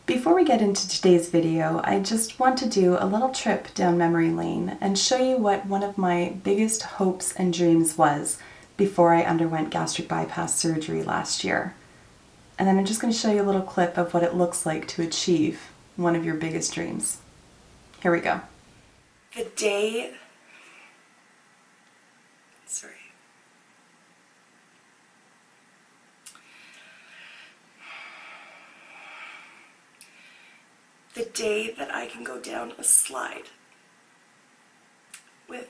Before we get into today's video, I just want to do a little trip down memory lane and show you what one of my biggest hopes and dreams was before I underwent gastric bypass surgery last year. And then I'm just going to show you a little clip of what it looks like to achieve one of your biggest dreams. Here we go. The day that I can go down a slide with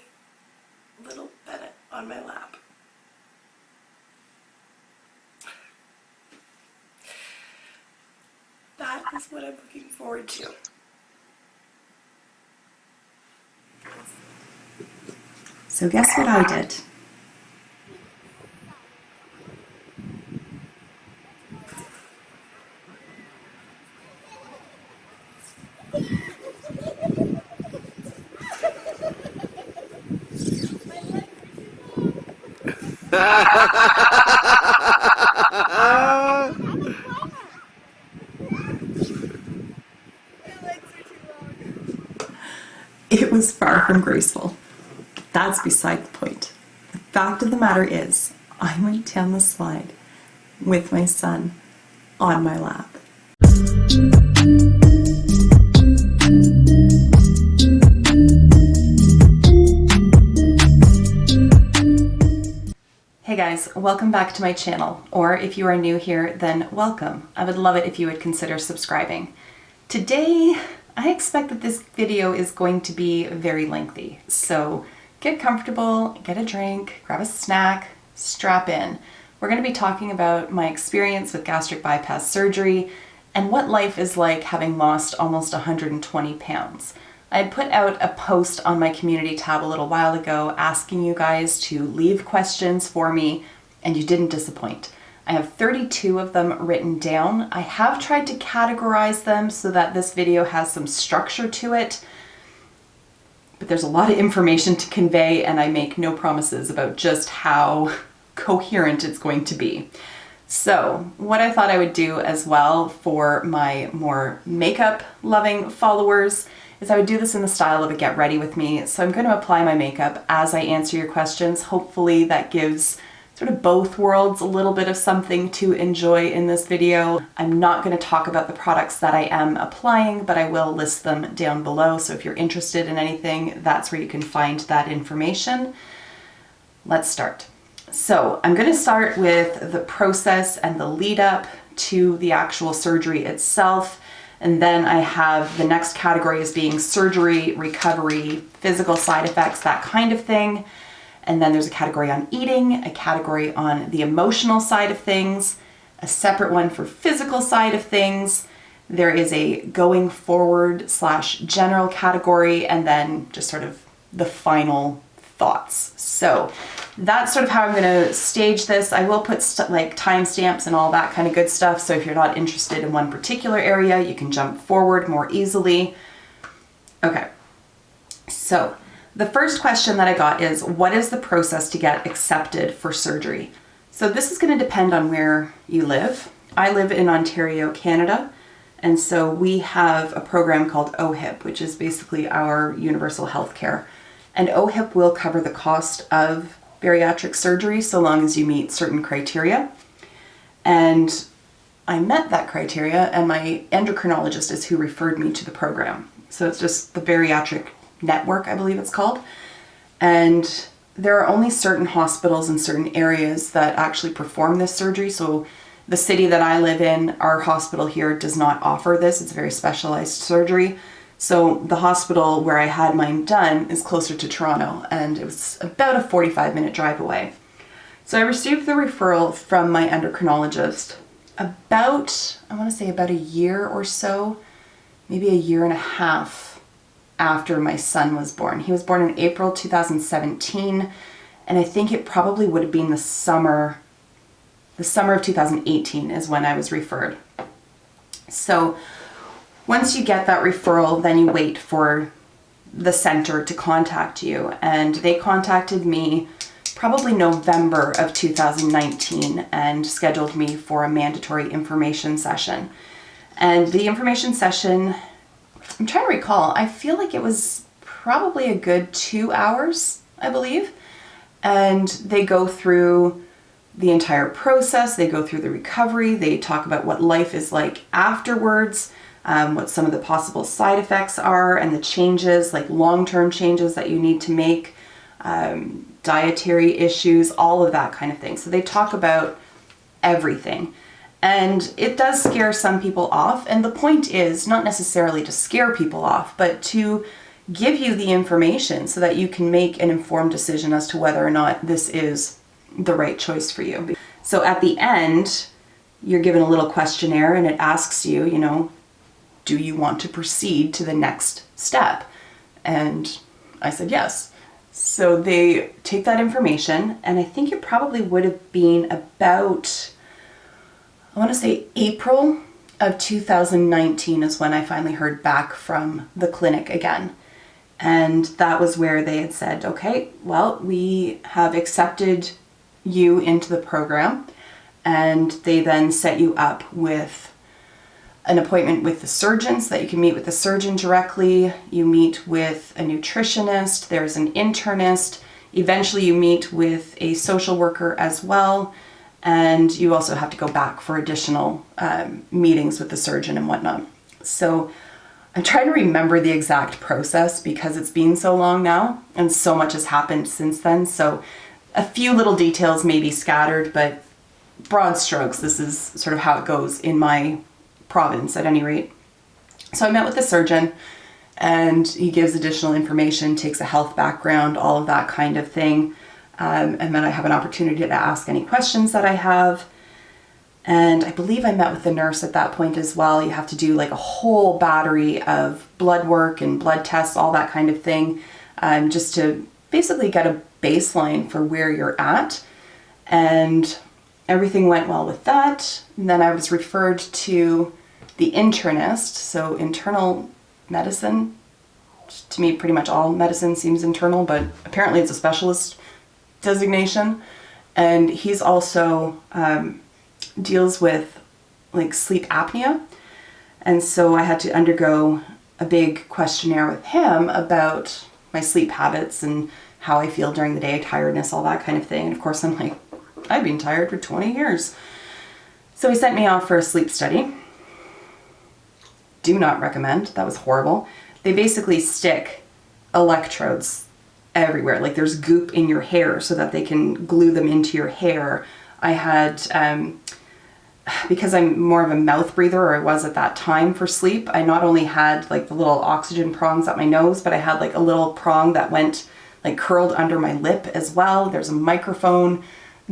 little Bennett on my lap. That is what I'm looking forward to. So guess what I did? It was far from graceful. That's beside the point. The fact of the matter is, I went down the slide with my son on my lap. Hey guys, welcome back to my channel, or if you are new here, then welcome. I would love it if you would consider subscribing. Today, I expect that this video is going to be very lengthy, so get comfortable, get a drink, grab a snack, strap in. We're going to be talking about my experience with gastric bypass surgery and what life is like having lost almost 120 pounds. I had put out a post on my community tab a little while ago asking you guys to leave questions for me, and you didn't disappoint. I have 32 of them written down. I have tried to categorize them so that this video has some structure to it, but there's a lot of information to convey and I make no promises about just how coherent it's going to be. So what I thought I would do as well for my more makeup loving followers is I would do this in the style of a get ready with me. So I'm going to apply my makeup as I answer your questions. Hopefully that gives sort of both worlds a little bit of something to enjoy in this video. I'm not going to talk about the products that I am applying, but I will list them down below. So if you're interested in anything, that's where you can find that information. Let's start. So I'm going to start with the process and the lead up to the actual surgery itself. And then I have the next category as being surgery, recovery, physical side effects, that kind of thing. And then there's a category on eating, a category on the emotional side of things, a separate one for physical side of things. There is a going forward / general category, and then just sort of the final thoughts. So that's sort of how I'm going to stage this. I will put like timestamps and all that kind of good stuff. So if you're not interested in one particular area, you can jump forward more easily. Okay. So the first question that I got is, what is the process to get accepted for surgery? So this is going to depend on where you live. I live in Ontario, Canada. And so we have a program called OHIP, which is basically our universal health care. And OHIP will cover the cost of bariatric surgery so long as you meet certain criteria. And I met that criteria, and my endocrinologist is who referred me to the program. So it's just the bariatric network, I believe it's called. And there are only certain hospitals in certain areas that actually perform this surgery. So the city that I live in, our hospital here does not offer this. It's a very specialized surgery. So the hospital where I had mine done is closer to Toronto, and it was about a 45-minute drive away. So I received the referral from my endocrinologist about, I want to say about a year or so, maybe a year and a half after my son was born. He was born in April 2017, and I think it probably would have been the summer of 2018 is when I was referred. So once you get that referral, then you wait for the center to contact you. And they contacted me probably November of 2019 and scheduled me for a mandatory information session. And the information session, I'm trying to recall, I feel like it was probably a good 2 hours, I believe. And they go through the entire process, they go through the recovery, they talk about what life is like afterwards, what some of the possible side effects are, and the changes, like long-term changes that you need to make, dietary issues, all of that kind of thing. So they talk about everything. And it does scare some people off. And the point is not necessarily to scare people off, but to give you the information so that you can make an informed decision as to whether or not this is the right choice for you. So at the end, you're given a little questionnaire and it asks you, you know, do you want to proceed to the next step? And I said yes. So they take that information, and I think it probably would have been about, I want to say April of 2019 is when I finally heard back from the clinic again. And that was where they had said, okay, well, we have accepted you into the program. And they then set you up with an appointment with the surgeon so that you can meet with the surgeon directly. You meet with a nutritionist, there's an internist. Eventually you meet with a social worker as well. And you also have to go back for additional meetings with the surgeon and whatnot. So I'm trying to remember the exact process because it's been so long now and so much has happened since then. So a few little details may be scattered, but broad strokes, this is sort of how it goes in my province at any rate. So I met with the surgeon and he gives additional information, takes a health background, all of that kind of thing. And then I have an opportunity to ask any questions that I have. And I believe I met with the nurse at that point as well. You have to do like a whole battery of blood work and blood tests, all that kind of thing, just to basically get a baseline for where you're at. And everything went well with that. And then I was referred to the internist. So internal medicine, to me, pretty much all medicine seems internal, but apparently it's a specialist designation. And he's also deals with like sleep apnea. And so I had to undergo a big questionnaire with him about my sleep habits and how I feel during the day, tiredness, all that kind of thing. And of course I'm like, I've been tired for 20 years. So he sent me off for a sleep study. Do not recommend. That was horrible. They basically stick electrodes everywhere. Like there's goop in your hair so that they can glue them into your hair. I had, because I'm more of a mouth breather, or I was at that time for sleep, I not only had like the little oxygen prongs up my nose, but I had like a little prong that went like curled under my lip as well. There's a microphone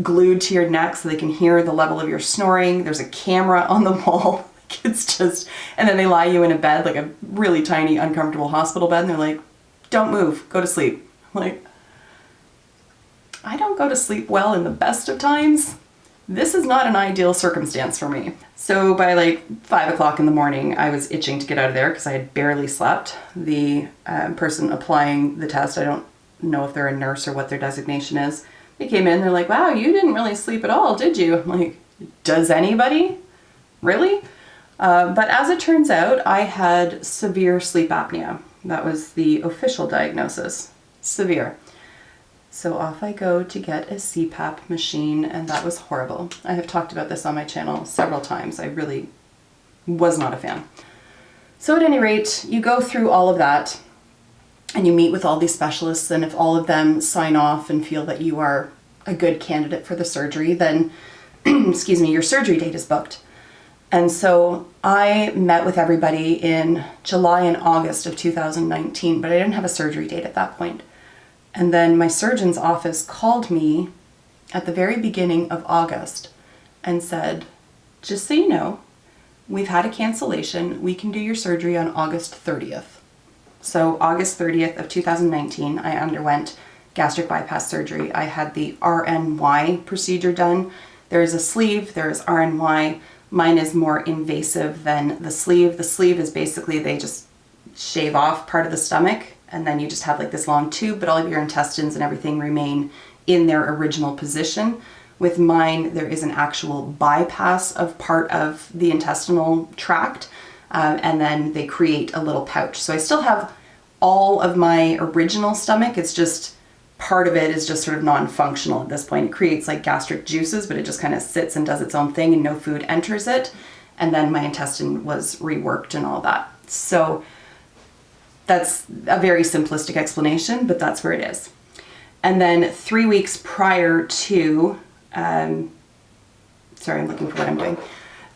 glued to your neck so they can hear the level of your snoring. There's a camera on the wall. It's just, and then they lie you in a bed, like a really tiny, uncomfortable hospital bed, and they're like, don't move, go to sleep. Like, I don't go to sleep well in the best of times. This is not an ideal circumstance for me. So by like 5 o'clock in the morning, I was itching to get out of there because I had barely slept. The person applying the test, I don't know if they're a nurse or what their designation is. They came in, they're like, wow, you didn't really sleep at all, did you? I'm like, does anybody? Really? But as it turns out, I had severe sleep apnea. That was the official diagnosis. Severe. So off I go to get a CPAP machine, and that was horrible. I have talked about this on my channel several times. I really was not a fan. So at any rate, you go through all of that, and you meet with all these specialists, and if all of them sign off and feel that you are a good candidate for the surgery, then, excuse me, your surgery date is booked. And so I met with everybody in July and August of 2019, but I didn't have a surgery date at that point. And then my surgeon's office called me at the very beginning of August and said, just so you know, we've had a cancellation. We can do your surgery on August 30th. So August 30th of 2019, I underwent gastric bypass surgery. I had the RNY procedure done. There is a sleeve, there is RNY. Mine is more invasive than the sleeve. The sleeve is basically they just shave off part of the stomach and then you just have like this long tube, but all of your intestines and everything remain in their original position. With mine, there is an actual bypass of part of the intestinal tract, and then they create a little pouch. So I still have all of my original stomach. It's just part of it is just sort of non-functional at this point. It creates like gastric juices, but it just kind of sits and does its own thing and no food enters it. And then my intestine was reworked and all that. So that's a very simplistic explanation, but that's where it is. And then 3 weeks prior to, sorry, I'm looking for what I'm doing.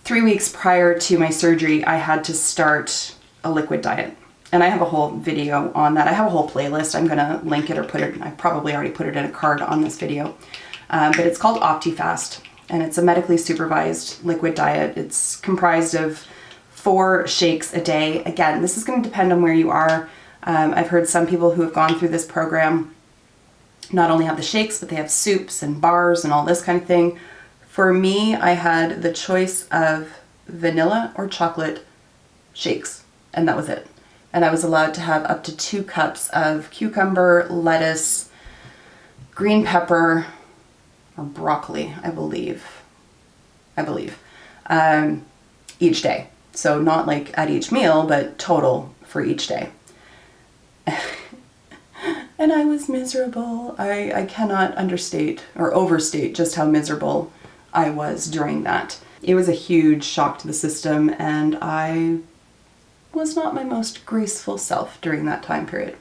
3 weeks prior to my surgery, I had to start a liquid diet. And I have a whole video on that. I have a whole playlist. I'm gonna link it or put it, I probably already put it in a card on this video. But it's called OptiFast, and it's a medically supervised liquid diet. It's comprised of 4 shakes a day. Again, this is gonna depend on where you are. I've heard some people who have gone through this program not only have the shakes, but they have soups and bars and all this kind of thing. For me, I had the choice of vanilla or chocolate shakes, and that was it. And I was allowed to have up to 2 cups of cucumber, lettuce, green pepper, or broccoli, I believe, each day. So not like at each meal, but total for each day. And I was miserable. I cannot understate or overstate just how miserable I was during that. It was a huge shock to the system, and I was not my most graceful self during that time period.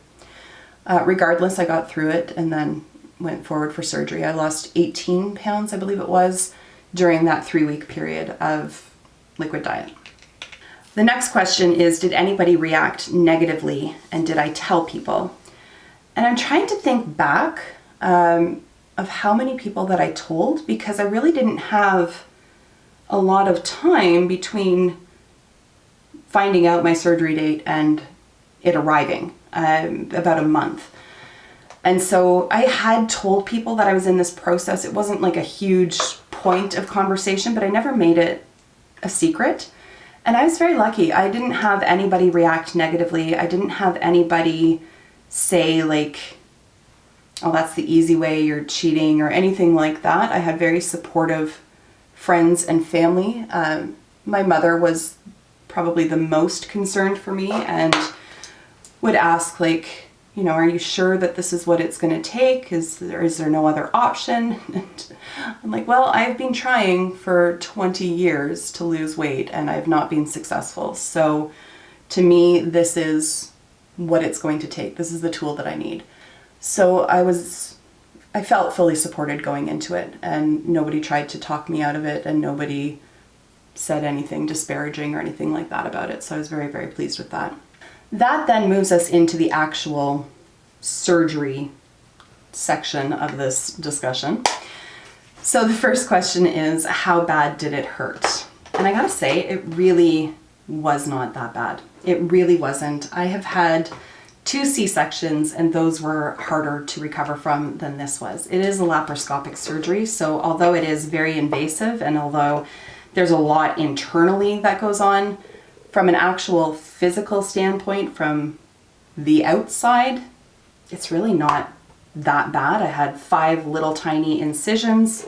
Regardless, I got through it and then went forward for surgery. I lost 18 pounds, I believe it was, during that 3-week period of liquid diet. The next question is, did anybody react negatively, and did I tell people? And I'm trying to think back of how many people that I told, because I really didn't have a lot of time between finding out my surgery date and it arriving, about a month. And so I had told people that I was in this process. It wasn't like a huge point of conversation, but I never made it a secret. And I was very lucky. I didn't have anybody react negatively. I didn't have anybody say like, oh, that's the easy way, you're cheating, or anything like that. I had very supportive friends and family. My mother was probably the most concerned for me and would ask like, you know, are you sure that this is what it's going to take? Is there no other option? And I'm like, well, I've been trying for 20 years to lose weight and I've not been successful. So to me, this is what it's going to take. This is the tool that I need. So I felt fully supported going into it, and nobody tried to talk me out of it, and nobody said anything disparaging or anything like that about it. So I was very, very pleased with that. That then moves us into the actual surgery section of this discussion. So the first question is, how bad did it hurt? And I gotta say, it really was not that bad. It really wasn't. I have had 2 C-sections, and those were harder to recover from than this was. It is a laparoscopic surgery, so although it is very invasive, and although there's a lot internally that goes on, from an actual physical standpoint, from the outside, it's really not that bad. I had 5 little tiny incisions,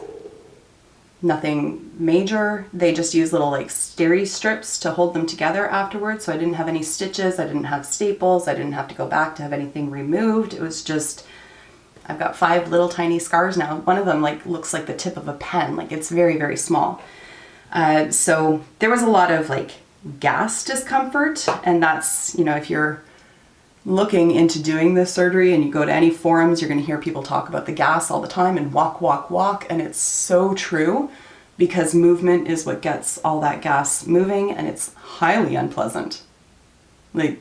nothing major. They just use little like steri strips to hold them together afterwards. So I didn't have any stitches, I didn't have staples, I didn't have to go back to have anything removed. It was just, I've got 5 little tiny scars now. One of them like looks like the tip of a pen, like it's very, very small. So there was a lot of like gas discomfort, and that's, you know, if you're looking into doing this surgery and you go to any forums, you're going to hear people talk about the gas all the time and walk, walk, walk. And it's so true, because movement is what gets all that gas moving, and it's highly unpleasant. Like,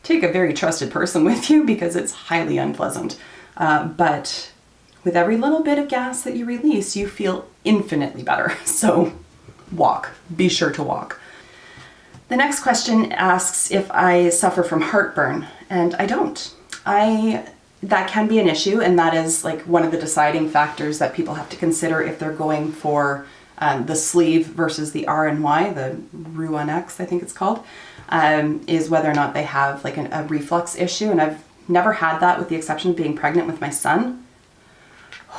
take a very trusted person with you, because it's highly unpleasant. But with every little bit of gas that you release, you feel infinitely better. So walk, be sure to walk. The next question asks if I suffer from heartburn, and I don't. That can be an issue, and that is like one of the deciding factors that people have to consider if they're going for the sleeve versus the RNY, the Roux-en-X, I think it's called, is whether or not they have like a reflux issue. And I've never had that, with the exception of being pregnant with my son.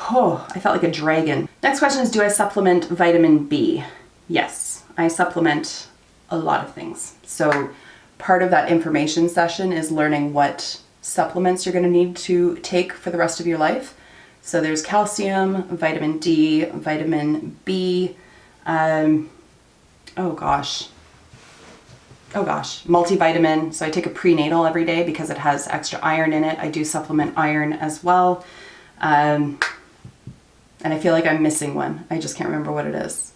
Oh, I felt like a dragon. Next question is, do I supplement vitamin B? Yes, I supplement a lot of things. So part of that information session is learning what supplements you're going to need to take for the rest of your life. So there's calcium, vitamin D, vitamin B, multivitamin. So I take a prenatal every day because it has extra iron in it. I do supplement iron as well. And I feel like I'm missing one. I just can't remember what it is.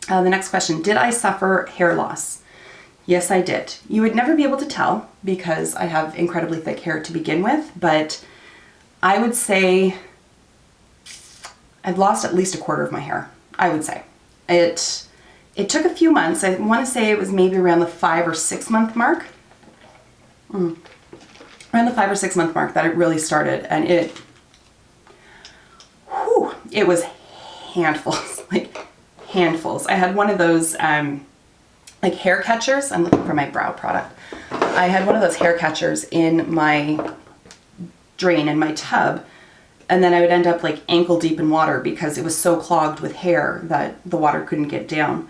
The next question, did I suffer hair loss? Yes, I did. You would never be able to tell because I have incredibly thick hair to begin with, but I would say I've lost at least a quarter of my hair, I would say. It took a few months. I want to say it was maybe around the 5 or 6 month mark. Around the 5 or 6 month mark that it really started, and it was handfuls, like handfuls. I had one of those like hair catchers. I'm looking for my brow product. I had one of those hair catchers in my drain in my tub, and then I would end up like ankle deep in water because it was so clogged with hair that the water couldn't get down.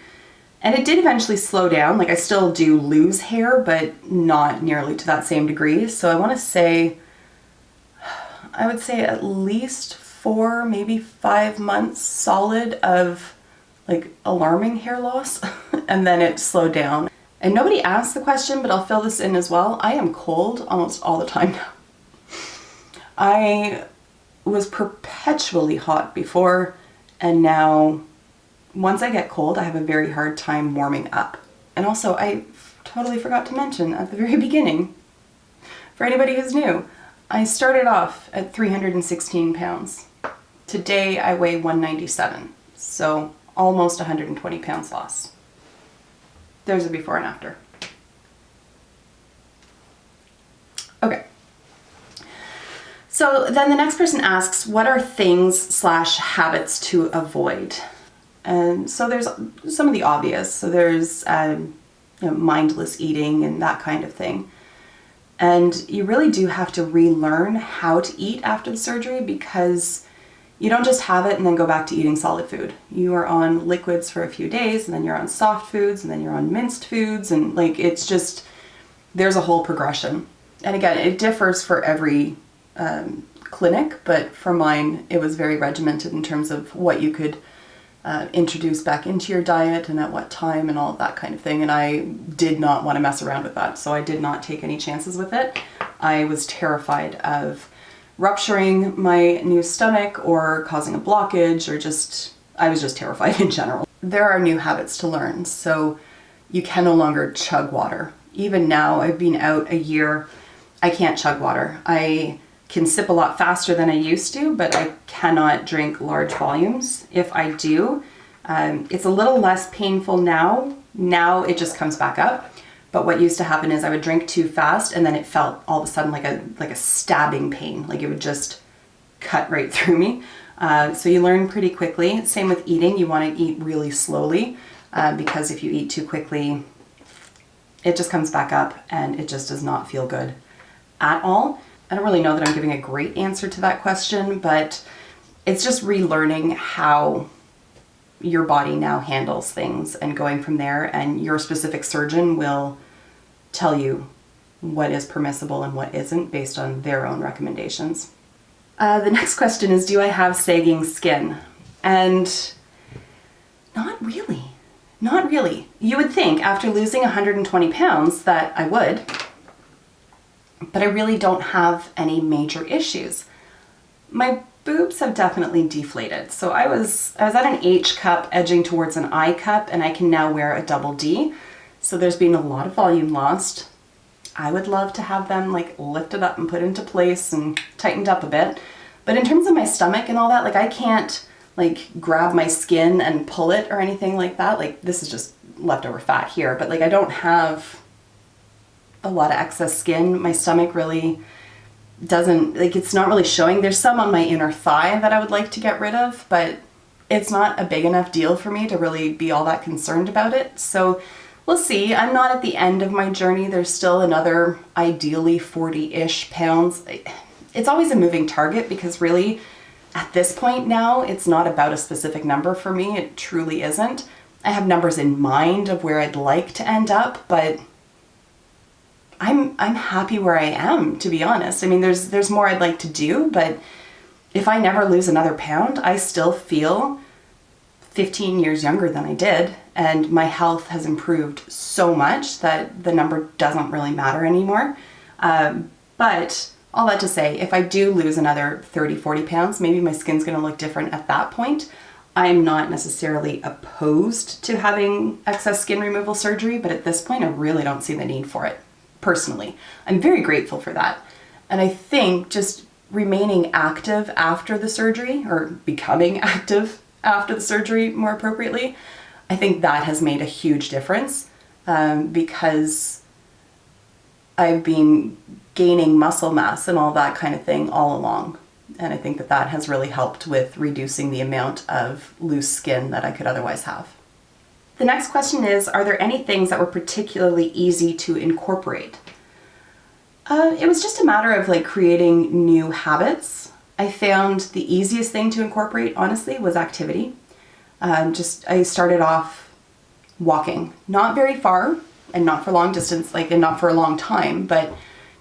And it did eventually slow down. Like I still do lose hair, but not nearly to that same degree. So I want to say, I would say at least 4, maybe 5 months solid of like alarming hair loss. And then it slowed down. And nobody asked the question, but I'll fill this in as well. I am cold almost all the time now. I was perpetually hot before, and now once I get cold, I have a very hard time warming up. And also, I totally forgot to mention at the very beginning, for anybody who's new, I started off at 316 pounds. Today I weigh 197, so almost 120 pounds lost. There's a before and after. Okay. So then the next person asks, what are things/habits to avoid? And so there's some of the obvious. So there's mindless eating and that kind of thing. And you really do have to relearn how to eat after the surgery because you don't just have it and then go back to eating solid food. You are on liquids for a few days, and then you're on soft foods, and then you're on minced foods, and like it's just, there's a whole progression. And again, it differs for every clinic, but for mine, it was very regimented in terms of what you could introduce back into your diet and at what time and all of that kind of thing. And I did not want to mess around with that, so I did not take any chances with it. I was terrified of rupturing my new stomach or causing a blockage, or just, I was just terrified in general. There are new habits to learn, so you can no longer chug water. Even now, I've been out a year, I can't chug water. I can sip a lot faster than I used to, but I cannot drink large volumes. If I do, it's a little less painful now. Now it just comes back up. But what used to happen is I would drink too fast, and then it felt all of a sudden like a stabbing pain, like it would just cut right through me. So you learn pretty quickly. Same with eating. You want to eat really slowly because if you eat too quickly, it just comes back up and it just does not feel good at all. I don't really know that I'm giving a great answer to that question, but it's just relearning how your body now handles things and going from there, and your specific surgeon will tell you what is permissible and what isn't based on their own recommendations. The next question is, do I have sagging skin? And not really. Not really. You would think after losing 120 pounds that I would, but I really don't have any major issues. My boobs have definitely deflated. So I was at an H cup edging towards an I cup, and I can now wear a double D. So there's been a lot of volume lost. I would love to have them like lifted up and put into place and tightened up a bit. But in terms of my stomach and all that, like I can't like grab my skin and pull it or anything like that. Like this is just leftover fat here, but like I don't have a lot of excess skin. My stomach really doesn't, like it's not really showing. There's some on my inner thigh that I would like to get rid of, but it's not a big enough deal for me to really be all that concerned about it. So we'll see. I'm not at the end of my journey. There's still another ideally 40-ish pounds. It's always a moving target because really At this point now, it's not about a specific number for me. It truly isn't. I have numbers in mind of where I'd like to end up, but I'm happy where I am, to be honest. I mean, there's more I'd like to do, but if I never lose another pound, I still feel 15 years younger than I did, and my health has improved so much that the number doesn't really matter anymore. But all that to say, if I do lose another 30, 40 pounds, maybe my skin's going to look different at that point. I'm not necessarily opposed to having excess skin removal surgery, but at this point, I really don't see the need for it, personally. I'm very grateful for that. And I think just remaining active after the surgery, or becoming active after the surgery more appropriately, I think that has made a huge difference, because I've been gaining muscle mass and all that kind of thing all along. And I think that that has really helped with reducing the amount of loose skin that I could otherwise have. The next question is, are there any things that were particularly easy to incorporate? It was just a matter of like creating new habits. I found the easiest thing to incorporate, honestly, was activity. I started off walking, not very far and not for long distance, and not for a long time, but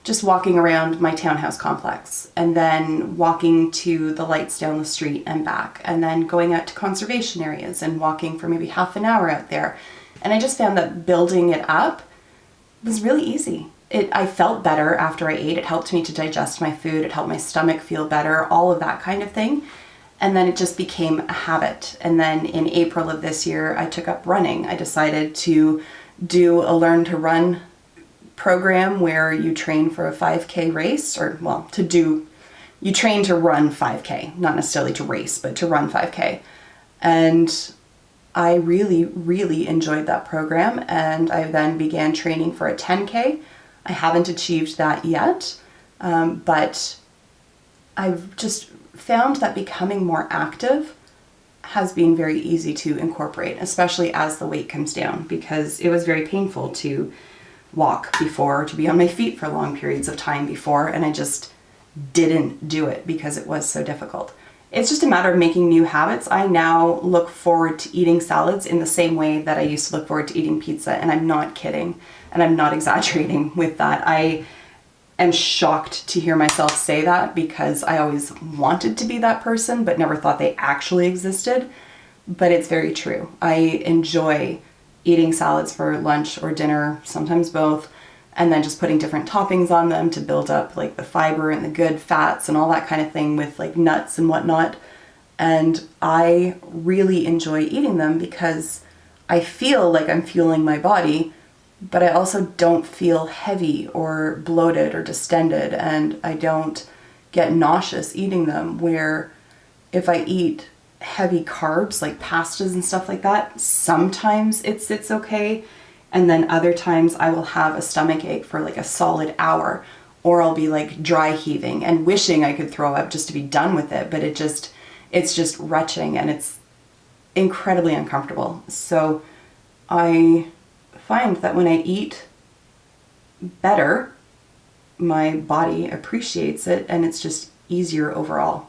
just walking around my townhouse complex, and then walking to the lights down the street and back, and then going out to conservation areas and walking for maybe half an hour out there. And I just found that building it up was really easy. I felt better after I ate. It helped me to digest my food. It helped my stomach feel better, all of that kind of thing. And then it just became a habit. And then in April of this year, I took up running. I decided to do a Learn to Run program where you train for a 5K race, you train to run 5K, not necessarily to race, but to run 5K. And I really, really enjoyed that program. And I then began training for a 10K. I haven't achieved that yet, but I've just found that becoming more active has been very easy to incorporate, especially as the weight comes down, because it was very painful to walk before, to be on my feet for long periods of time before, and I just didn't do it because it was so difficult. It's just a matter of making new habits. I now look forward to eating salads in the same way that I used to look forward to eating pizza, and I'm not kidding, and I'm not exaggerating with that. I am shocked to hear myself say that, because I always wanted to be that person, but never thought they actually existed. But it's very true. I enjoy eating salads for lunch or dinner, sometimes both, and then just putting different toppings on them to build up like the fiber and the good fats and all that kind of thing with like nuts and whatnot. And I really enjoy eating them because I feel like I'm fueling my body, but I also don't feel heavy or bloated or distended, and I don't get nauseous eating them, where if I eat heavy carbs like pastas and stuff like that, sometimes it sits okay, and then other times I will have a stomach ache for like a solid hour, or I'll be like dry heaving and wishing I could throw up just to be done with it, but it's just retching and it's incredibly uncomfortable. So I find that when I eat better, my body appreciates it, and it's just easier overall.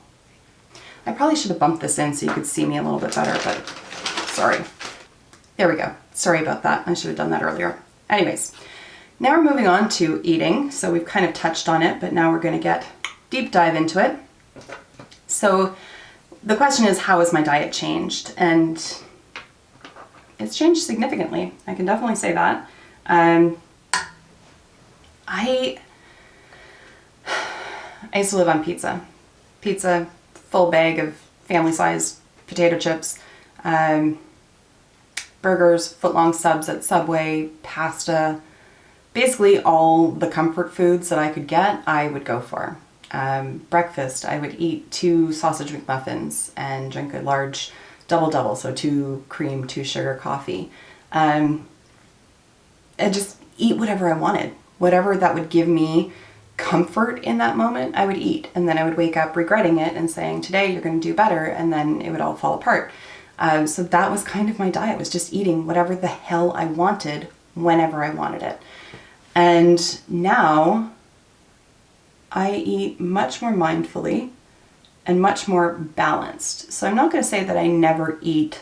I probably should have bumped this in so you could see me a little bit better, but sorry. There we go. Sorry about that. I should have done that earlier. Anyways, now we're moving on to eating. So we've kind of touched on it, but now we're going to get deep dive into it. So the question is, how has my diet changed? And it's changed significantly. I can definitely say that. I used to live on pizza, full bag of family-sized potato chips, burgers, foot-long subs at Subway, pasta, basically all the comfort foods that I could get, I would go for. Breakfast, I would eat 2 sausage McMuffins and drink a large double, so 2 cream, 2 sugar coffee. And just eat whatever I wanted. Whatever that would give me comfort in that moment, I would eat. And then I would wake up regretting it and saying, today you're going to do better, and then it would all fall apart. So that was kind of my diet, was just eating whatever the hell I wanted whenever I wanted it. And now I eat much more mindfully, and much more balanced. So I'm not going to say that I never eat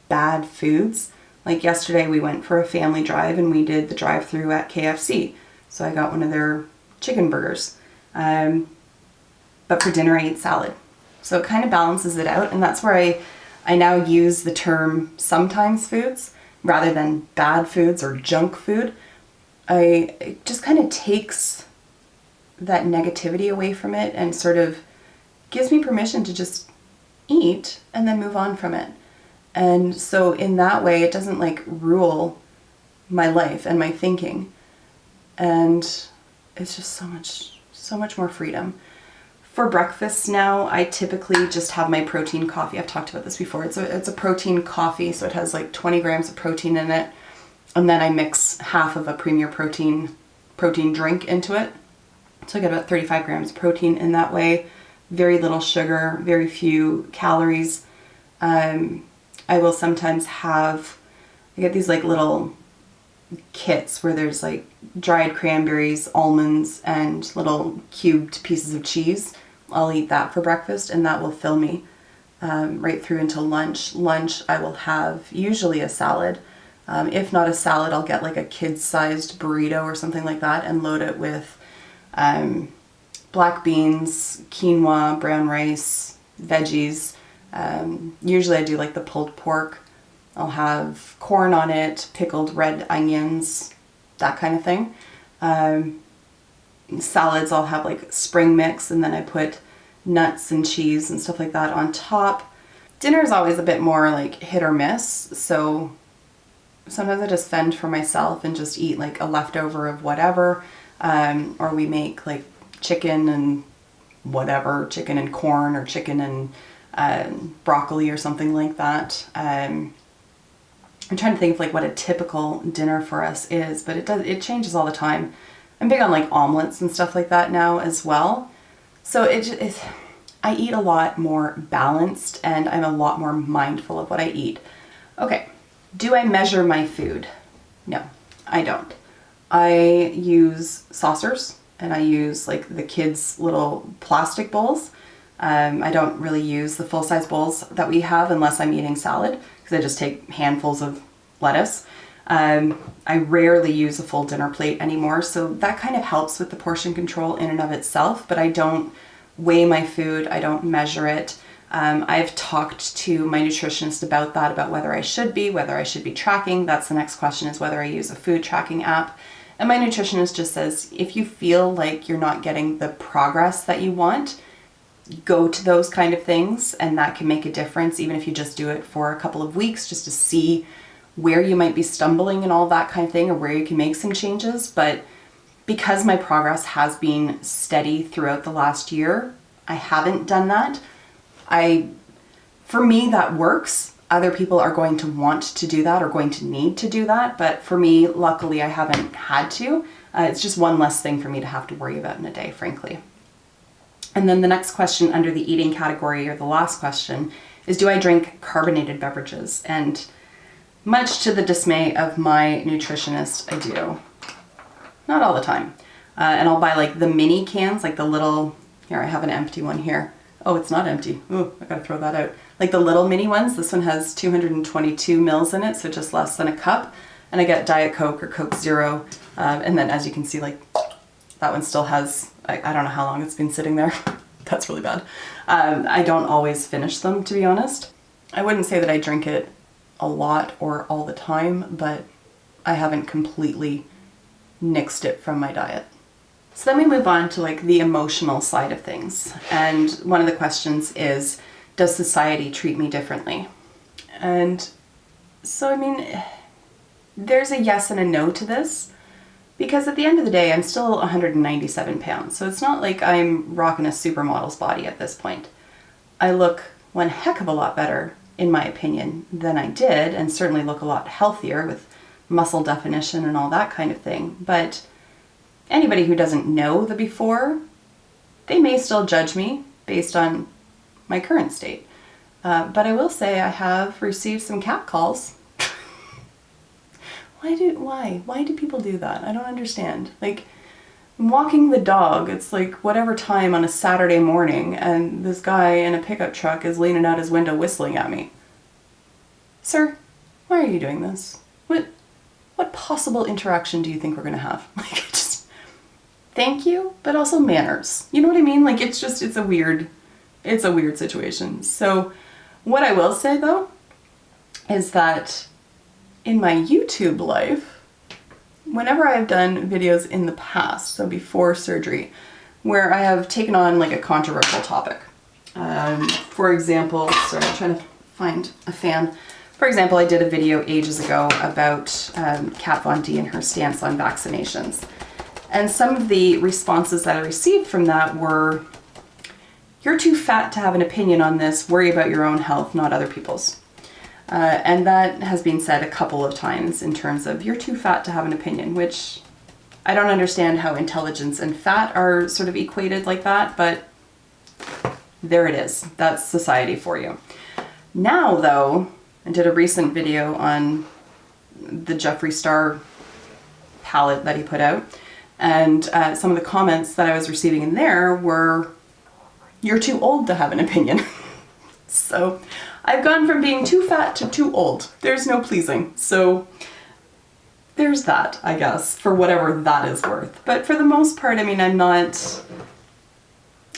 bad foods. Like yesterday we went for a family drive and we did the drive-through at KFC. So I got one of their chicken burgers. But for dinner I ate salad. So it kind of balances it out, and that's where I now use the term sometimes foods rather than bad foods or junk food. It just kind of takes that negativity away from it and sort of gives me permission to just eat and then move on from it. And so in that way, it doesn't like rule my life and my thinking. And it's just so much more freedom. For breakfast now, I typically just have my protein coffee. I've talked about this before. It's a protein coffee, so it has like 20 grams of protein in it. And then I mix half of a Premier protein drink into it. So I get about 35 grams of protein in that way. Very little sugar, very few calories. I will sometimes I get these like little kits where there's like dried cranberries, almonds, and little cubed pieces of cheese. I'll eat that for breakfast, and that will fill me right through until lunch. Lunch, I will have usually a salad. If not a salad, I'll get like a kid-sized burrito or something like that and load it with black beans, quinoa, brown rice, veggies. Usually I do like the pulled pork. I'll have corn on it, pickled red onions, that kind of thing. Salads, I'll have like spring mix, and then I put nuts and cheese and stuff like that on top. Dinner is always a bit more like hit or miss, so sometimes I just fend for myself and just eat like a leftover of whatever, or we make like chicken and whatever, chicken and corn or chicken and broccoli or something like that. I'm trying to think of like what a typical dinner for us is, but it changes all the time. I'm big on like omelets and stuff like that now as well. So I eat a lot more balanced, and I'm a lot more mindful of what I eat. Okay, do I measure my food? No, I don't. I use saucers, and I use like the kids' little plastic bowls. I don't really use the full-size bowls that we have unless I'm eating salad, because I just take handfuls of lettuce. I rarely use a full dinner plate anymore, so that kind of helps with the portion control in and of itself, but I don't weigh my food, I don't measure it. I've talked to my nutritionist about that, about whether I should be tracking. That's the next question, is whether I use a food tracking app. And my nutritionist just says, if you feel like you're not getting the progress that you want, go to those kind of things, and that can make a difference, even if you just do it for a couple of weeks, just to see where you might be stumbling and all that kind of thing, or where you can make some changes. But because my progress has been steady throughout the last year, I haven't done that. For me, that works. Other people are going to want to do that or going to need to do that, but for me, luckily, I haven't had to. It's just one less thing for me to have to worry about in a day, frankly. And then the next question under the eating category, or the last question, is do I drink carbonated beverages? And much to the dismay of my nutritionist, I do. Not all the time. And I'll buy like the mini cans, like the little, here I have an empty one here. Oh, it's not empty. Ooh, I gotta throw that out. Like the little mini ones. This one has 222 mils in it, so just less than a cup. And I get Diet Coke or Coke Zero. And then as you can see, like that one still has, I don't know how long it's been sitting there. That's really bad. I don't always finish them, to be honest. I wouldn't say that I drink it a lot or all the time, but I haven't completely nixed it from my diet. So then we move on to like the emotional side of things. And one of the questions is, does society treat me differently? And so, I mean, there's a yes and a no to this, because at the end of the day, I'm still 197 pounds. So it's not like I'm rocking a supermodel's body at this point. I look one heck of a lot better, in my opinion, than I did, and certainly look a lot healthier with muscle definition and all that kind of thing. But anybody who doesn't know the before, they may still judge me based on my current state. But I will say I have received some catcalls. Why do people do that? I don't understand. Like, I'm walking the dog. It's like whatever time on a Saturday morning, and this guy in a pickup truck is leaning out his window whistling at me. Sir, why are you doing this? What possible interaction do you think we're gonna have? Like, just thank you, but also manners. You know what I mean? Like, it's a weird situation. So what I will say though is that in my YouTube life, whenever I've done videos in the past, so before surgery, where I have taken on like a controversial topic. For example, sorry, I'm trying to find a fan. For example, I did a video ages ago about Kat Von D and her stance on vaccinations. And some of the responses that I received from that were, "You're too fat to have an opinion on this, worry about your own health, not other people's." And that has been said a couple of times in terms of, you're too fat to have an opinion, which I don't understand how intelligence and fat are sort of equated like that, but there it is. That's society for you. Now though, I did a recent video on the Jeffree Star palette that he put out, and some of the comments that I was receiving in there were, "You're too old to have an opinion." So I've gone from being too fat to too old. There's no pleasing. So there's that, I guess, for whatever that is worth. But for the most part, I mean, I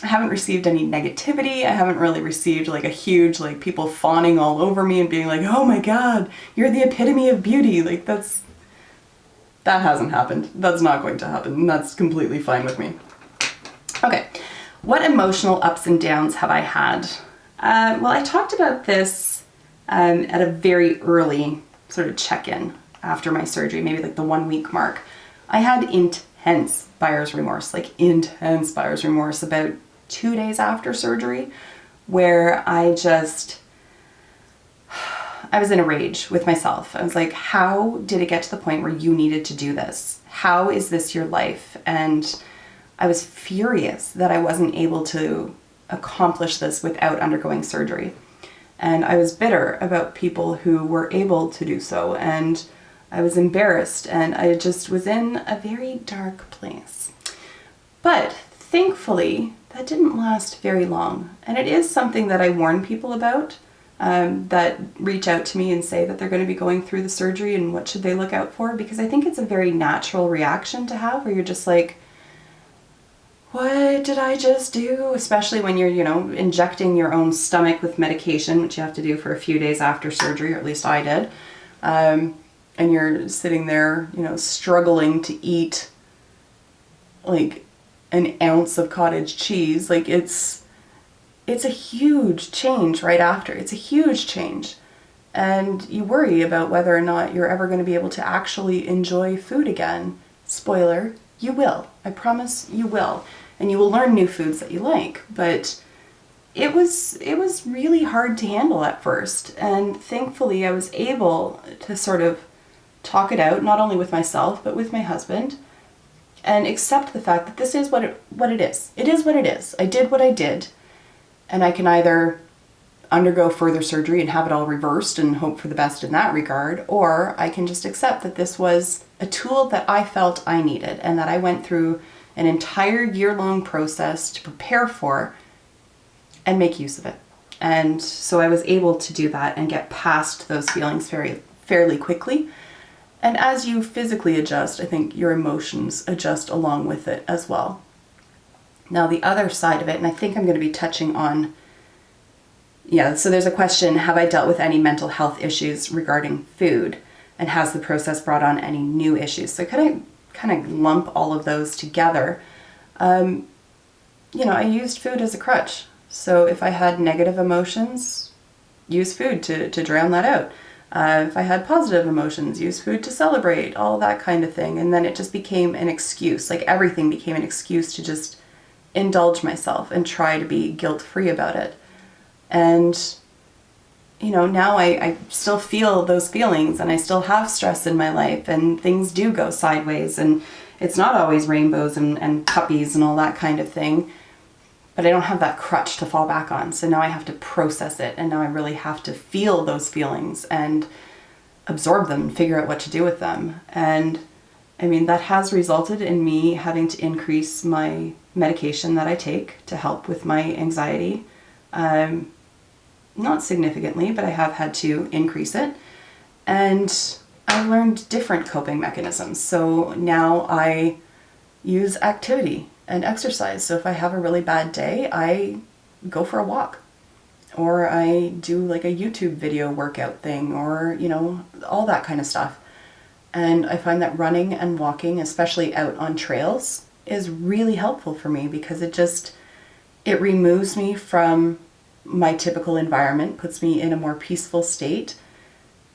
haven't received any negativity. I haven't really received like a huge, like, people fawning all over me and being like, "Oh my God, you're the epitome of beauty." Like, that hasn't happened. That's not going to happen. And that's completely fine with me. Okay. What emotional ups and downs have I had? Well, I talked about this at a very early sort of check-in after my surgery, maybe like the 1 week mark. I had intense buyer's remorse, like intense buyer's remorse about 2 days after surgery, where I was in a rage with myself. I was like, how did it get to the point where you needed to do this? How is this your life? And I was furious that I wasn't able to accomplish this without undergoing surgery. And I was bitter about people who were able to do so, and I was embarrassed, and I just was in a very dark place. But thankfully, that didn't last very long. And it is something that I warn people about, that reach out to me and say that they're going to be going through the surgery and what should they look out for, because I think it's a very natural reaction to have, where you're just like, what did I just do? Especially when you're, injecting your own stomach with medication, which you have to do for a few days after surgery, or at least I did. And you're sitting there, struggling to eat like an ounce of cottage cheese. Like, it's a huge change right after. It's a huge change. And you worry about whether or not you're ever going to be able to actually enjoy food again. Spoiler, you will. I promise you will. And you will learn new foods that you like. But it was really hard to handle at first. And thankfully I was able to sort of talk it out, not only with myself, but with my husband, and accept the fact that this is what it is. It is what it is. I did what I did, and I can either undergo further surgery and have it all reversed and hope for the best in that regard, or I can just accept that this was a tool that I felt I needed, and that I went through an entire year-long process to prepare for and make use of it. And so I was able to do that and get past those feelings fairly quickly. And as you physically adjust, I think your emotions adjust along with it as well. Now, the other side of it, and I think I'm going to be touching on, so there's a question, have I dealt with any mental health issues regarding food? And has the process brought on any new issues? So could I kind of lump all of those together? I used food as a crutch. So if I had negative emotions, use food to drown that out. If I had positive emotions, use food to celebrate, all that kind of thing. And then it just became an excuse. Like, everything became an excuse to just indulge myself and try to be guilt-free about it. And, now I still feel those feelings, and I still have stress in my life, and things do go sideways, and it's not always rainbows and puppies and all that kind of thing. But I don't have that crutch to fall back on. So now I have to process it, and now I really have to feel those feelings and absorb them and figure out what to do with them. And I mean, that has resulted in me having to increase my medication that I take to help with my anxiety. Not significantly, but I have had to increase it. And I've learned different coping mechanisms. So now I use activity and exercise. So if I have a really bad day, I go for a walk. Or I do like a YouTube video workout thing, or, you know, all that kind of stuff. And I find that running and walking, especially out on trails, is really helpful for me because it removes me from my typical environment, puts me in a more peaceful state,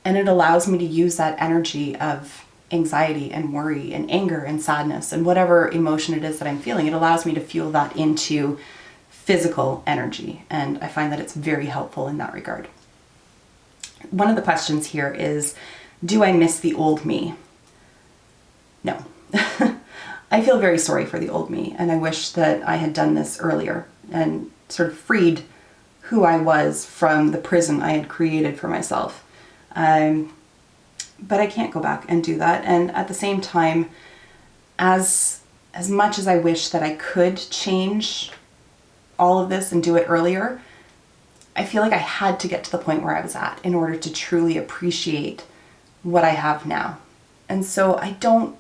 and it allows me to use that energy of anxiety and worry and anger and sadness and whatever emotion it is that I'm feeling. It allows me to fuel that into physical energy, and I find that it's very helpful in that regard. One of the questions here is, do I miss the old me? No. I feel very sorry for the old me, and I wish that I had done this earlier and sort of freed who I was from the prison I had created for myself. But I can't go back and do that. And at the same time, as much as I wish that I could change all of this and do it earlier, I feel like I had to get to the point where I was at in order to truly appreciate what I have now. And so I don't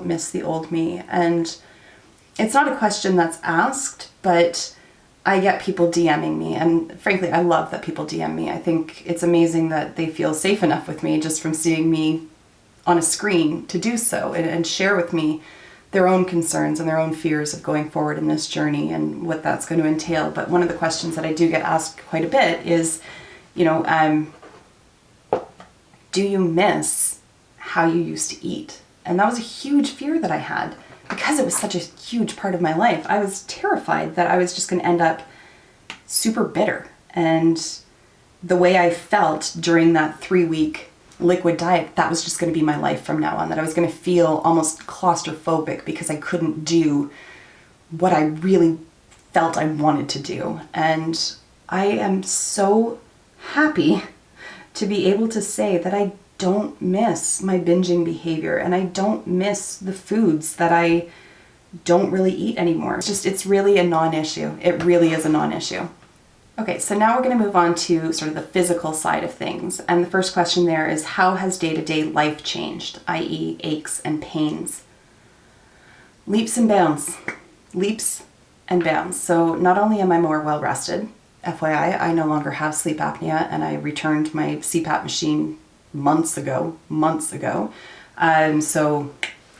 miss the old me. And it's not a question that's asked, but I get people DMing me, and frankly, I love that people DM me. I think it's amazing that they feel safe enough with me just from seeing me on a screen to do so and share with me their own concerns and their own fears of going forward in this journey and what that's going to entail. But one of the questions that I do get asked quite a bit is, you know, do you miss how you used to eat? And that was a huge fear that I had because it was such a huge part of my life. I was terrified that I was just going to end up super bitter. And the way I felt during that 3-week liquid diet, that was just going to be my life from now on, that I was going to feel almost claustrophobic because I couldn't do what I really felt I wanted to do. And I am so happy to be able to say that I don't miss my binging behavior, and I don't miss the foods that I don't really eat anymore. It's really a non-issue. It really is a non-issue. Okay, so now we're going to move on to sort of the physical side of things. And the first question there is, how has day-to-day life changed, i.e. aches and pains? Leaps and bounds. Leaps and bounds. So not only am I more well-rested, FYI, I no longer have sleep apnea, and I returned my CPAP machine months ago. So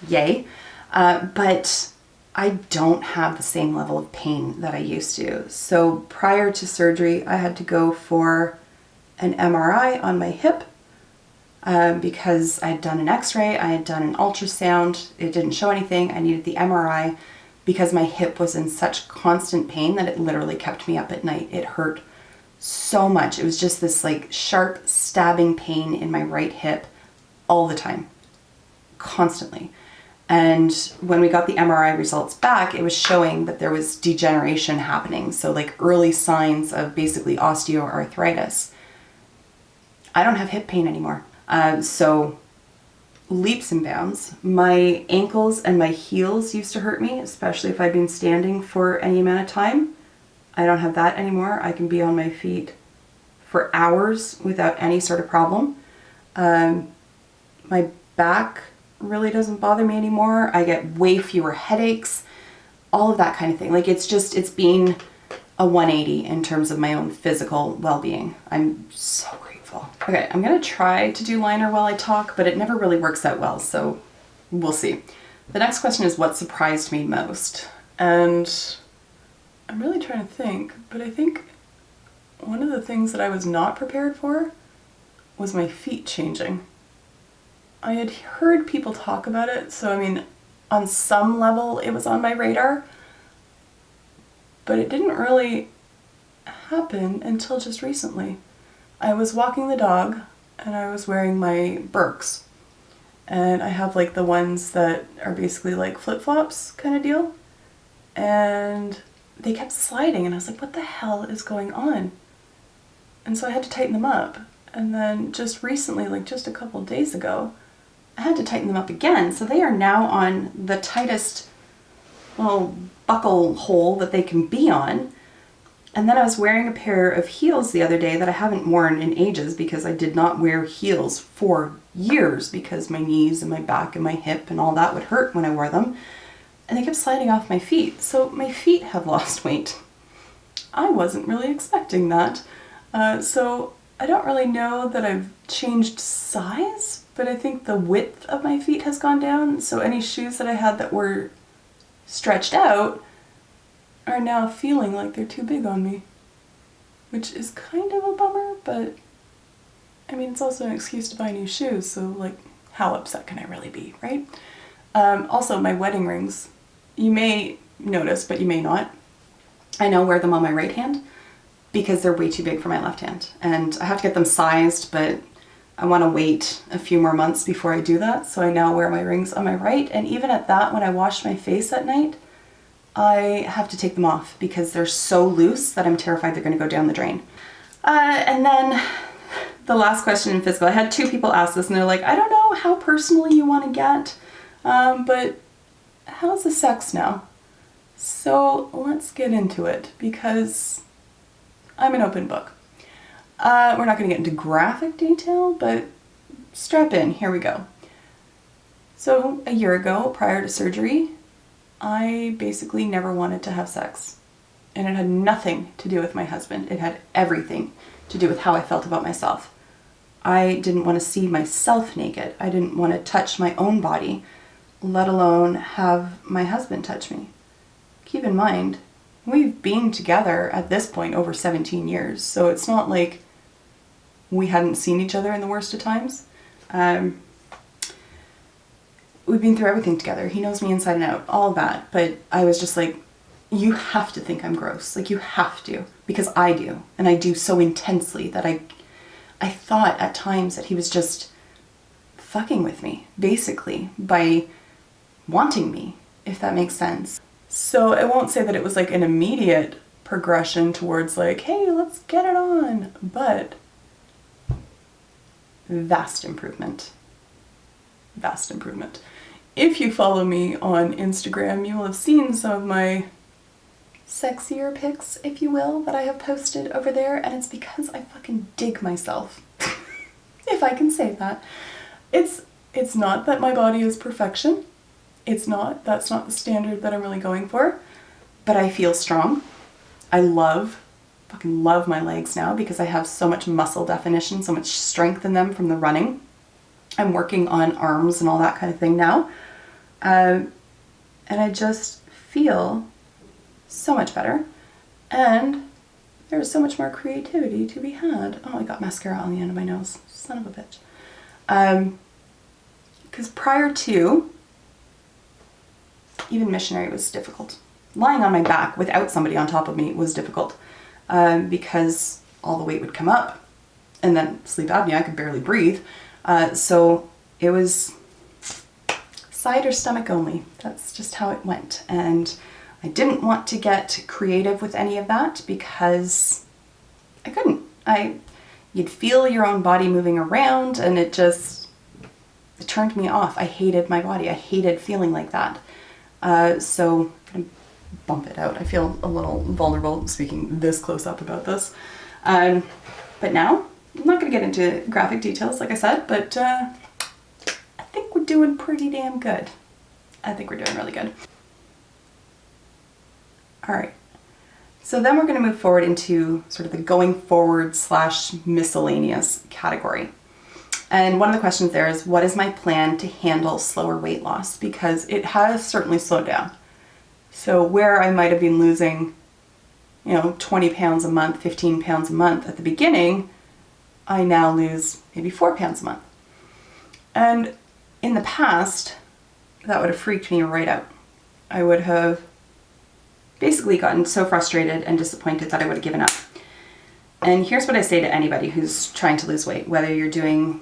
yay. But I don't have the same level of pain that I used to. So prior to surgery, I had to go for an MRI on my hip because I had done an x-ray, I had done an ultrasound. It didn't show anything. I needed the MRI because my hip was in such constant pain that it literally kept me up at night. It hurt so much. It was just this like sharp stabbing pain in my right hip all the time, constantly. And when we got the MRI results back, it was showing that there was degeneration happening. So like early signs of basically osteoarthritis. I don't have hip pain anymore. So leaps and bounds. My ankles and my heels used to hurt me, especially if I'd been standing for any amount of time. I don't have that anymore. I can be on my feet for hours without any sort of problem. My back really doesn't bother me anymore. I get way fewer headaches, all of that kind of thing. Like it's been a 180 in terms of my own physical well-being. I'm so grateful. Okay, I'm gonna try to do liner while I talk, but it never really works out well, so we'll see. The next question is, what surprised me most? And I'm really trying to think, but I think one of the things that I was not prepared for was my feet changing. I had heard people talk about it, so I mean, on some level it was on my radar, but it didn't really happen until just recently. I was walking the dog and I was wearing my Birks, and I have like the ones that are basically like flip-flops kind of deal, and they kept sliding and I was like, what the hell is going on? And so I had to tighten them up. And then just recently, like just a couple of days ago, I had to tighten them up again. So they are now on the tightest little buckle hole that they can be on. And then I was wearing a pair of heels the other day that I haven't worn in ages because I did not wear heels for years because my knees and my back and my hip and all that would hurt when I wore them. And they kept sliding off my feet. So my feet have lost weight. I wasn't really expecting that. So I don't really know that I've changed size, but I think the width of my feet has gone down. So any shoes that I had that were stretched out are now feeling like they're too big on me, which is kind of a bummer, but I mean, it's also an excuse to buy new shoes, so like, how upset can I really be, right? Also, my wedding rings, you may notice, but you may not. I now wear them on my right hand because they're way too big for my left hand, and I have to get them sized, but I want to wait a few more months before I do that, so I now wear my rings on my right, and even at that, when I wash my face at night, I have to take them off because they're so loose that I'm terrified they're going to go down the drain. And then the last question in physical, I had 2 people ask this and they're like, I don't know how personally you want to get, but how's the sex now? So let's get into it because I'm an open book. We're not going to get into graphic detail, but strap in, here we go. So a year ago, prior to surgery, I basically never wanted to have sex. And it had nothing to do with my husband. It had everything to do with how I felt about myself. I didn't want to see myself naked. I didn't want to touch my own body, let alone have my husband touch me. Keep in mind, we've been together at this point over 17 years, so it's not like we hadn't seen each other in the worst of times. We've been through everything together. He knows me inside and out, all of that. But I was just like, you have to think I'm gross. Like, you have to, because I do. And I do so intensely that I thought at times that he was just fucking with me, basically, by wanting me, if that makes sense. So I won't say that it was like an immediate progression towards like, hey, let's get it on, but vast improvement. Vast improvement. If you follow me on Instagram, you will have seen some of my sexier pics, if you will, that I have posted over there, and it's because I fucking dig myself. If I can say that. It's not that my body is perfection. It's not. That's not the standard that I'm really going for. But I feel strong. I fucking love my legs now because I have so much muscle definition, so much strength in them from the running. I'm working on arms and all that kind of thing now. And I just feel so much better. And there's so much more creativity to be had. Oh, I got mascara on the end of my nose. Son of a bitch. Because prior to, even missionary was difficult. Lying on my back without somebody on top of me was difficult. Because all the weight would come up. And then sleep apnea, I could barely breathe. So it was side or stomach only. That's just how it went. And I didn't want to get creative with any of that because I couldn't. You'd feel your own body moving around and it turned me off. I hated my body. I hated feeling like that. So I'm gonna bump it out. I feel a little vulnerable speaking this close up about this. But now, I'm not going to get into graphic details, like I said, but I think we're doing pretty damn good. I think we're doing really good. All right. So then we're going to move forward into sort of the going forward / miscellaneous category. And one of the questions there is, what is my plan to handle slower weight loss? Because it has certainly slowed down. So where I might have been losing, 20 pounds a month, 15 pounds a month at the beginning, I now lose maybe 4 pounds a month. And in the past, that would have freaked me right out. I would have basically gotten so frustrated and disappointed that I would have given up. And here's what I say to anybody who's trying to lose weight, whether you're doing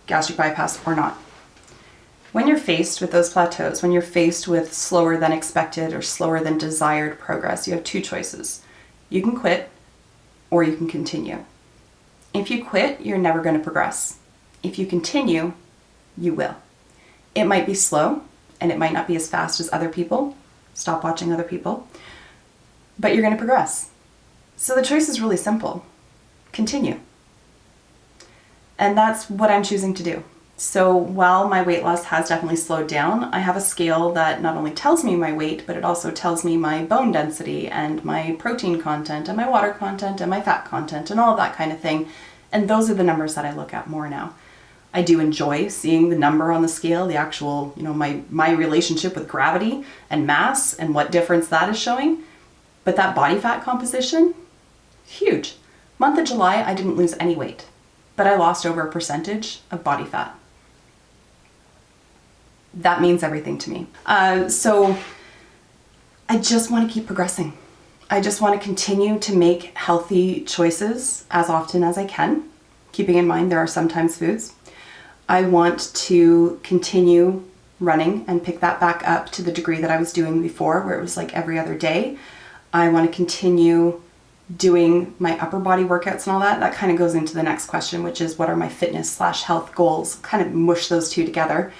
gastric bypass or not. When you're faced with those plateaus, when you're faced with slower than expected or slower than desired progress, you have 2 choices. You can quit or you can continue. If you quit, you're never going to progress. If you continue, you will. It might be slow and it might not be as fast as other people. Stop watching other people. But you're going to progress. So the choice is really simple. Continue. And that's what I'm choosing to do. So while my weight loss has definitely slowed down, I have a scale that not only tells me my weight, but it also tells me my bone density and my protein content and my water content and my fat content and all that kind of thing. And those are the numbers that I look at more now. I do enjoy seeing the number on the scale, the actual, my relationship with gravity and mass and what difference that is showing. But that body fat composition, huge. Month of July, I didn't lose any weight, but I lost over a percentage of body fat. That means everything to me. So I just want to keep progressing. I just want to continue to make healthy choices as often as I can, keeping in mind there are sometimes foods. I want to continue running and pick that back up to the degree that I was doing before, where it was like every other day. I want to continue doing my upper body workouts and all that. That kind of goes into the next question, which is what are my fitness/health goals? Kind of mush those two together.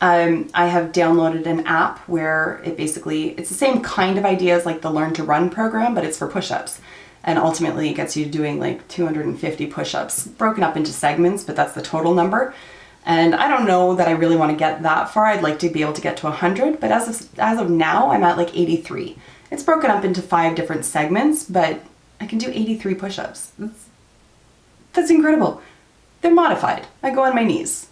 I have downloaded an app where it's the same kind of idea as like the Learn to Run program, but it's for push-ups. And ultimately it gets you doing like 250 push-ups, broken up into segments, but that's the total number. And I don't know that I really want to get that far. I'd like to be able to get to 100, but as of now, I'm at like 83. It's broken up into 5 different segments, but I can do 83 push-ups. That's incredible. They're modified. I go on my knees.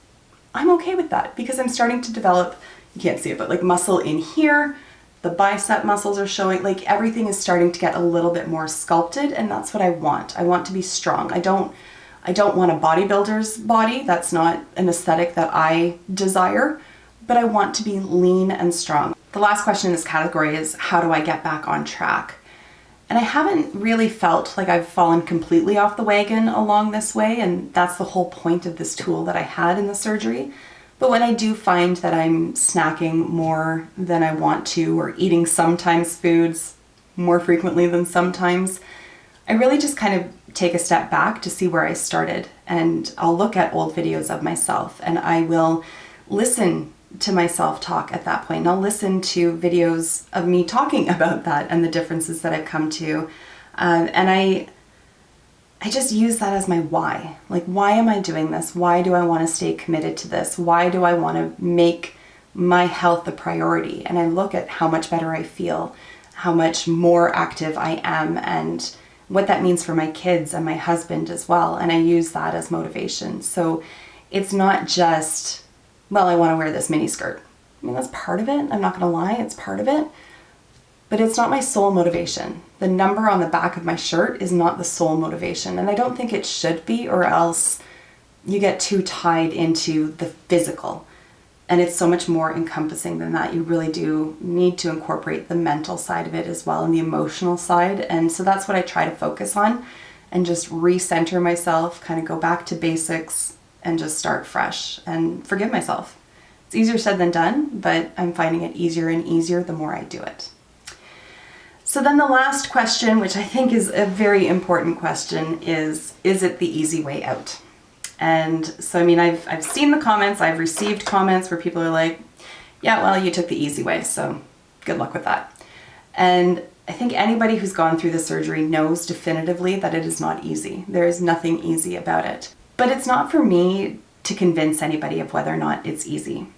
I'm okay with that because I'm starting to develop, you can't see it, but like muscle in here, the bicep muscles are showing, like everything is starting to get a little bit more sculpted, and that's what I want. I want to be strong. I don't want a bodybuilder's body. That's not an aesthetic that I desire, but I want to be lean and strong. The last question in this category is, how do I get back on track? And I haven't really felt like I've fallen completely off the wagon along this way, and that's the whole point of this tool that I had in the surgery. But when I do find that I'm snacking more than I want to, or eating sometimes foods more frequently than sometimes, I really just kind of take a step back to see where I started. And I'll look at old videos of myself and I will listen to myself talk at that point. And I'll listen to videos of me talking about that and the differences that I've come to. And I just use that as my why. Like, why am I doing this? Why do I want to stay committed to this? Why do I want to make my health a priority? And I look at how much better I feel, how much more active I am, and what that means for my kids and my husband as well. And I use that as motivation. So it's not just, well, I want to wear this mini skirt. I mean, that's part of it. I'm not going to lie, it's part of it. But it's not my sole motivation. The number on the back of my shirt is not the sole motivation. And I don't think it should be, or else you get too tied into the physical. And it's so much more encompassing than that. You really do need to incorporate the mental side of it as well, and the emotional side. And so that's what I try to focus on, and just recenter myself, kind of go back to basics and just start fresh and forgive myself. It's easier said than done, but I'm finding it easier and easier the more I do it. So then the last question, which I think is a very important question, is it the easy way out? And so, I mean, I've seen the comments, I've received comments where people are like, yeah, well, you took the easy way, so good luck with that. And I think anybody who's gone through the surgery knows definitively that it is not easy. There is nothing easy about it. But it's not for me to convince anybody of whether or not it's easy.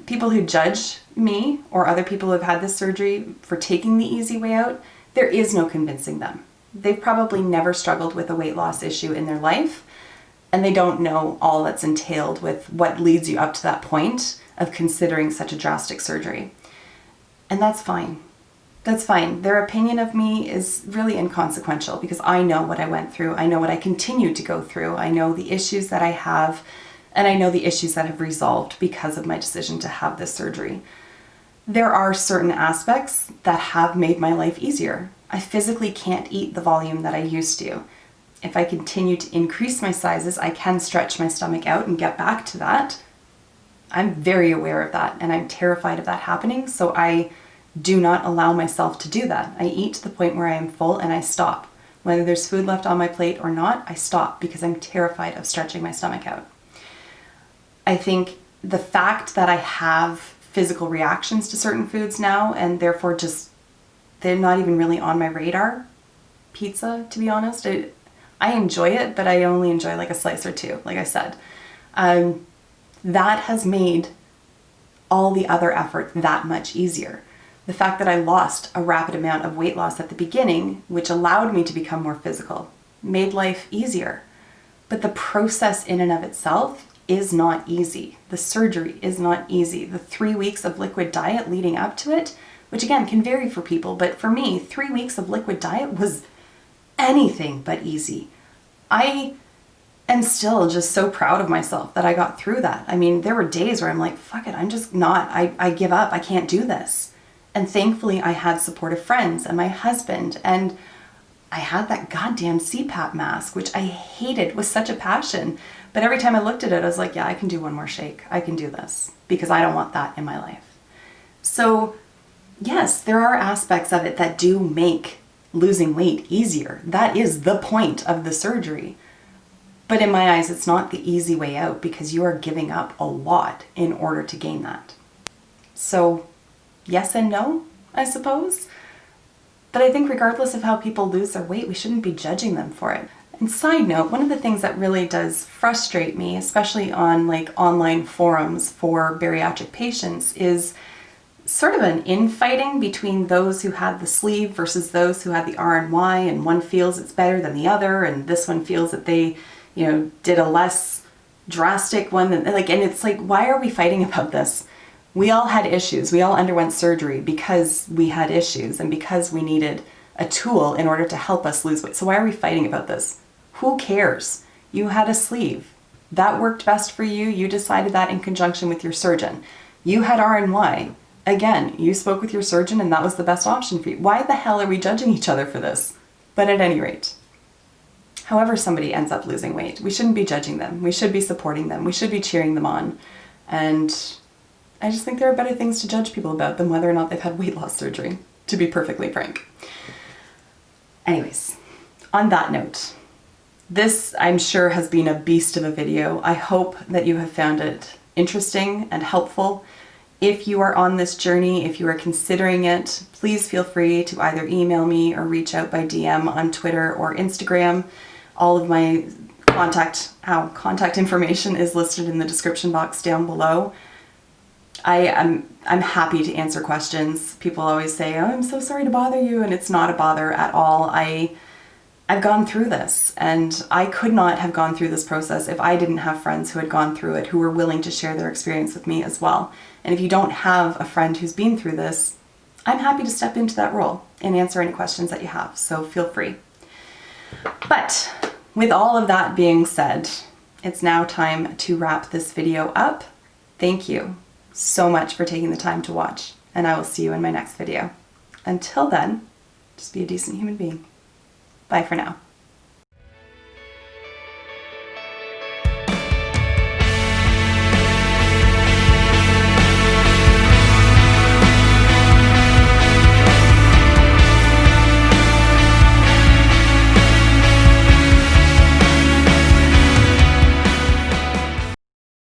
People who judge me or other people who have had this surgery for taking the easy way out, there is no convincing them. They've probably never struggled with a weight loss issue in their life, and they don't know all that's entailed with what leads you up to that point of considering such a drastic surgery. And that's fine. That's fine. Their opinion of me is really inconsequential because I know what I went through. I know what I continue to go through. I know the issues that I have, and I know the issues that have resolved because of my decision to have this surgery. There are certain aspects that have made my life easier. I physically can't eat the volume that I used to. If I continue to increase my sizes, I can stretch my stomach out and get back to that. I'm very aware of that, and I'm terrified of that happening, so I do not allow myself to do that. I eat to the point where I am full and I stop. Whether there's food left on my plate or not, I stop because I'm terrified of stretching my stomach out. I think the fact that I have physical reactions to certain foods now, and therefore just they're not even really on my radar. Pizza, to be honest, I enjoy it, but I only enjoy like a slice or two, like I said. That has made all the other effort that much easier. The fact that I lost a rapid amount of weight loss at the beginning, which allowed me to become more physical, made life easier. But the process in and of itself is not easy. The surgery is not easy. The 3 weeks of liquid diet leading up to it, which again can vary for people, but for me, 3 weeks of liquid diet was anything but easy. I am still just so proud of myself that I got through that. I mean, there were days where I'm like, fuck it, I'm just not, I give up, I can't do this. And thankfully I had supportive friends and my husband, and I had that goddamn CPAP mask, which I hated with such a passion. But every time I looked at it, I was like, yeah, I can do one more shake. I can do this because I don't want that in my life. So yes, there are aspects of it that do make losing weight easier. That is the point of the surgery. But in my eyes, it's not the easy way out because you are giving up a lot in order to gain that. So yes and no, I suppose. But I think regardless of how people lose their weight, we shouldn't be judging them for it. And side note, one of the things that really does frustrate me, especially on like online forums for bariatric patients, is sort of an infighting between those who had the sleeve versus those who had the R&Y, and one feels it's better than the other, and this one feels that they, you know, did a less drastic one than, like, and it's like, why are we fighting about this? We all had issues. We all underwent surgery because we had issues and because we needed a tool in order to help us lose weight. So why are we fighting about this? Who cares? You had a sleeve. That worked best for you. You decided that in conjunction with your surgeon. You had R&Y. Again, you spoke with your surgeon and that was the best option for you. Why the hell are we judging each other for this? But at any rate, however somebody ends up losing weight, we shouldn't be judging them. We should be supporting them. We should be cheering them on. And I just think there are better things to judge people about than whether or not they've had weight loss surgery, to be perfectly frank. Anyways, on that note, this I'm sure has been a beast of a video. I hope that you have found it interesting and helpful. If you are on this journey, if you are considering it, please feel free to either email me or reach out by DM on Twitter or Instagram. All of my contact information is listed in the description box down below. I'm happy to answer questions. People always say, oh, I'm so sorry to bother you, and it's not a bother at all. I've gone through this, and I could not have gone through this process if I didn't have friends who had gone through it, who were willing to share their experience with me as well. And if you don't have a friend who's been through this, I'm happy to step into that role and answer any questions that you have, so feel free. But with all of that being said, it's now time to wrap this video up. Thank you so much for taking the time to watch, and I will see you in my next video. Until then, just be a decent human being. Bye for now.